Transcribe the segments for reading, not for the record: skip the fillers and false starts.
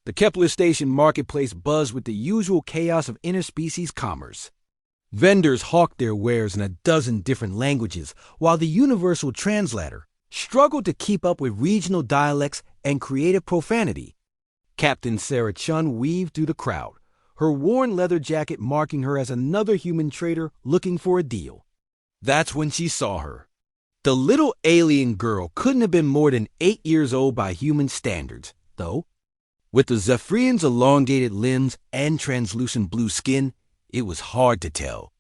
The Kepler Station marketplace buzzed with the usual chaos of interspecies commerce. Vendors hawked their wares in a dozen different languages, while the universal translator struggled to keep up with regional dialects and creative profanity. Captain Sarah Chun weaved through the crowd, her worn leather jacket marking her as another human trader looking for a deal. That's when she saw her. The little alien girl couldn't have been more than 8 years old by human standards, though. With the Zephyrian's elongated limbs and translucent blue skin, it was hard to tell.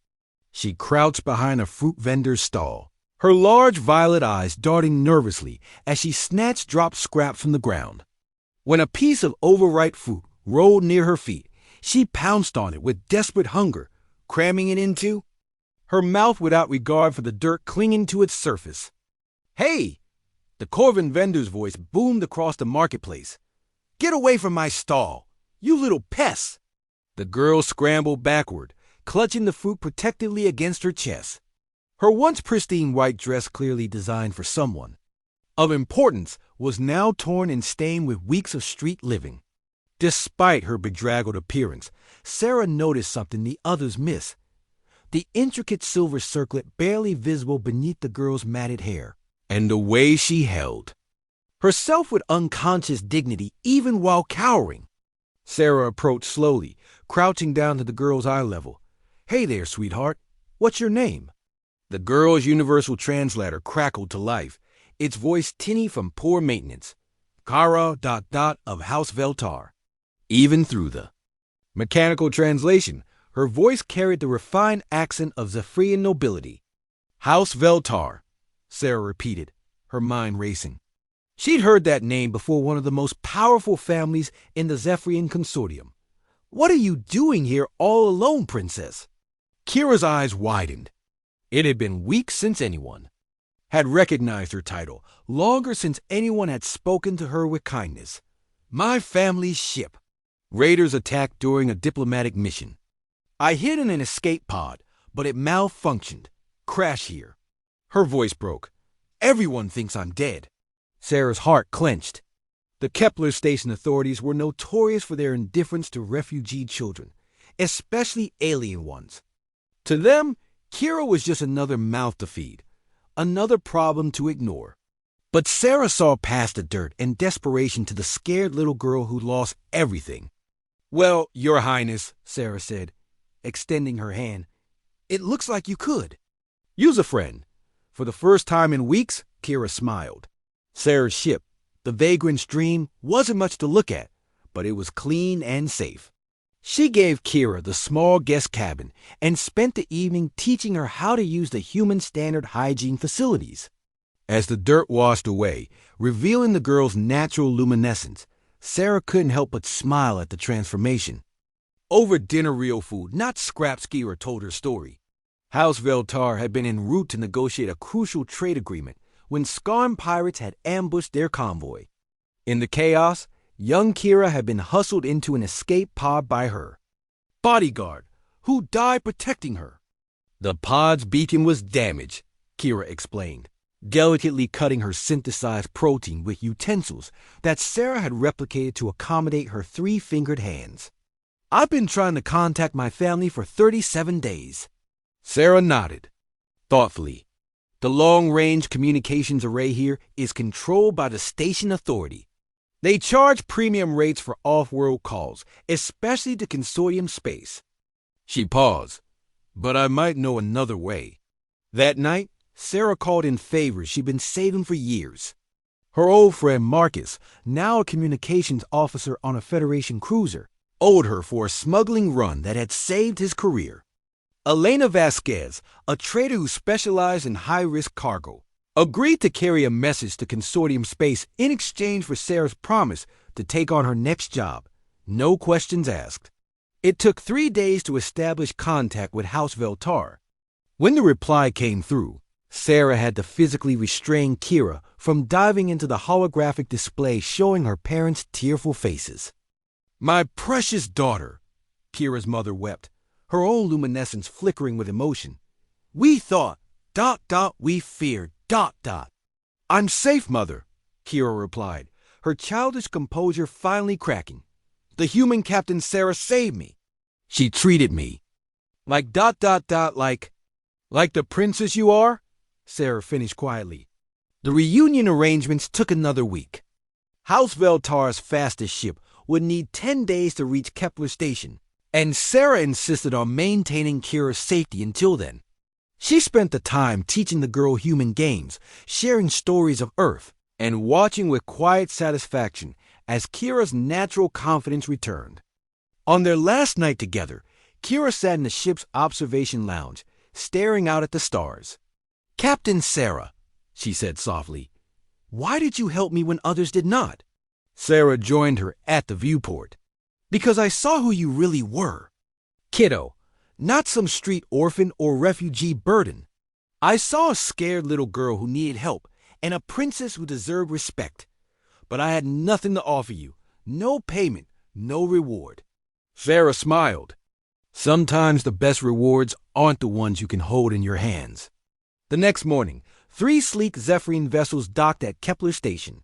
She crouched behind a fruit vendor's stall, her large violet eyes darting nervously as she snatched dropped scraps from the ground. When a piece of overripe fruit rolled near her feet, she pounced on it with desperate hunger, cramming it into her mouth without regard for the dirt clinging to its surface. "Hey!" The Corvin vendor's voice boomed across the marketplace. "Get away from my stall, you little pests!" The girl scrambled backward, clutching the fruit protectively against her chest. Her once pristine white dress, clearly designed for someone of importance, was now torn and stained with weeks of street living. Despite her bedraggled appearance, Sarah noticed something the others missed: the intricate silver circlet barely visible beneath the girl's matted hair, and the way she held herself with unconscious dignity even while cowering. Sarah approached slowly, crouching down to the girl's eye level. "Hey there, sweetheart. What's your name?" The girl's universal translator crackled to life, its voice tinny from poor maintenance. "Kara ... of House Veltar." Even through the mechanical translation, her voice carried the refined accent of Zephyrian nobility. "House Veltar," Sarah repeated, her mind racing. She'd heard that name before, one of the most powerful families in the Zephyrian consortium. "What are you doing here all alone, princess?" Kira's eyes widened. It had been weeks since anyone had recognized her title, longer since anyone had spoken to her with kindness. "My family's ship. Raiders attacked during a diplomatic mission. I hid in an escape pod, but it malfunctioned. Crash here." Her voice broke. "Everyone thinks I'm dead." Sarah's heart clenched. The Kepler Station authorities were notorious for their indifference to refugee children, especially alien ones. To them, Kira was just another mouth to feed, another problem to ignore. But Sarah saw past the dirt and desperation to the scared little girl who lost everything. "Well, Your Highness," Sarah said, extending her hand, "it looks like you could use a friend." For the first time in weeks, Kira smiled. Sarah's ship, the Vagrant's Dream, wasn't much to look at, but it was clean and safe. She gave Kira the small guest cabin and spent the evening teaching her how to use the human standard hygiene facilities. As the dirt washed away, revealing the girl's natural luminescence, Sarah couldn't help but smile at the transformation. Over dinner real food, not scraps, Kira told her story. House Veltar had been en route to negotiate a crucial trade agreement when Skarn pirates had ambushed their convoy. In the chaos, young Kira had been hustled into an escape pod by her bodyguard, who died protecting her. The pod's beacon was damaged, Kira explained, delicately cutting her synthesized protein with utensils that Sarah had replicated to accommodate her 3-fingered hands. "I've been trying to contact my family for 37 days. Sarah nodded thoughtfully. "The long-range communications array here is controlled by the station authority. They charge premium rates for off-world calls, especially to consortium space." She paused. "But I might know another way." That night, Sarah called in favors she'd been saving for years. Her old friend Marcus, now a communications officer on a Federation cruiser, owed her for a smuggling run that had saved his career. Elena Vasquez, a trader who specialized in high-risk cargo, agreed to carry a message to consortium space in exchange for Sarah's promise to take on her next job, no questions asked. It took 3 days to establish contact with House Veltar. When the reply came through, Sarah had to physically restrain Kira from diving into the holographic display showing her parents' tearful faces. "My precious daughter," Kira's mother wept, her own luminescence flickering with emotion. "We thought... we feared... "I'm safe, mother," Kira replied, her childish composure finally cracking. The human Captain Sarah saved me. She treated me like ... like the princess you are? Sarah finished quietly. The reunion arrangements took another week. House Veltar's fastest ship would need 10 days to reach Kepler Station, and Sarah insisted on maintaining Kira's safety until then. She spent the time teaching the girl human games, sharing stories of Earth, and watching with quiet satisfaction as Kira's natural confidence returned. On their last night together, Kira sat in the ship's observation lounge, staring out at the stars. "Captain Sarah," she said softly, "why did you help me when others did not?" Sarah joined her at the viewport. "Because I saw who you really were. Kiddo, not some street orphan or refugee burden. I saw a scared little girl who needed help and a princess who deserved respect. But I had nothing to offer you, no payment, no reward." Sarah smiled. Sometimes the best rewards aren't the ones you can hold in your hands. The next morning, 3 sleek Zephyrian vessels docked at Kepler Station.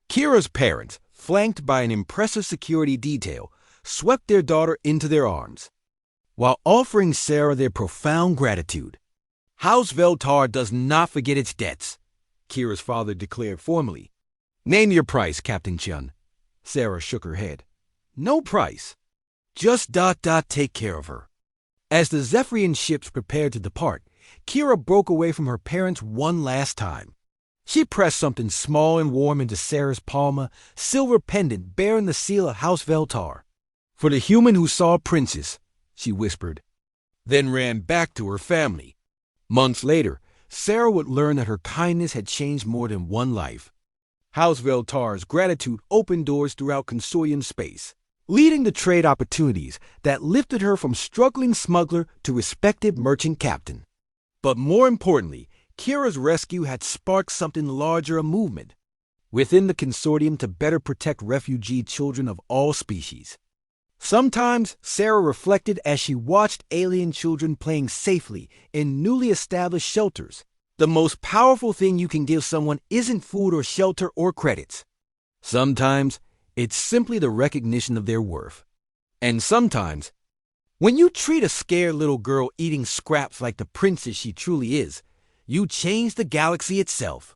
Kira's parents, flanked by an impressive security detail, swept their daughter into their arms, while offering Sarah their profound gratitude. "House Veltar does not forget its debts," Kira's father declared formally. "Name your price, Captain Chun." Sarah shook her head. "No price. Just ... take care of her." As the Zephyrian ships prepared to depart, Kira broke away from her parents one last time. She pressed something small and warm into Sarah's palm, a silver pendant bearing the seal of House Veltar. "For the human who saw a princess," she whispered, then ran back to her family. Months later, Sarah would learn that her kindness had changed more than one life. House Veltar's gratitude opened doors throughout Consorian space, leading to trade opportunities that lifted her from struggling smuggler to respected merchant captain. But more importantly, Kira's rescue had sparked something larger, a movement within the consortium to better protect refugee children of all species. Sometimes, Sarah reflected as she watched alien children playing safely in newly established shelters. The most powerful thing you can give someone isn't food or shelter or credits. Sometimes, it's simply the recognition of their worth. And sometimes, when you treat a scared little girl eating scraps like the princess she truly is, you change the galaxy itself.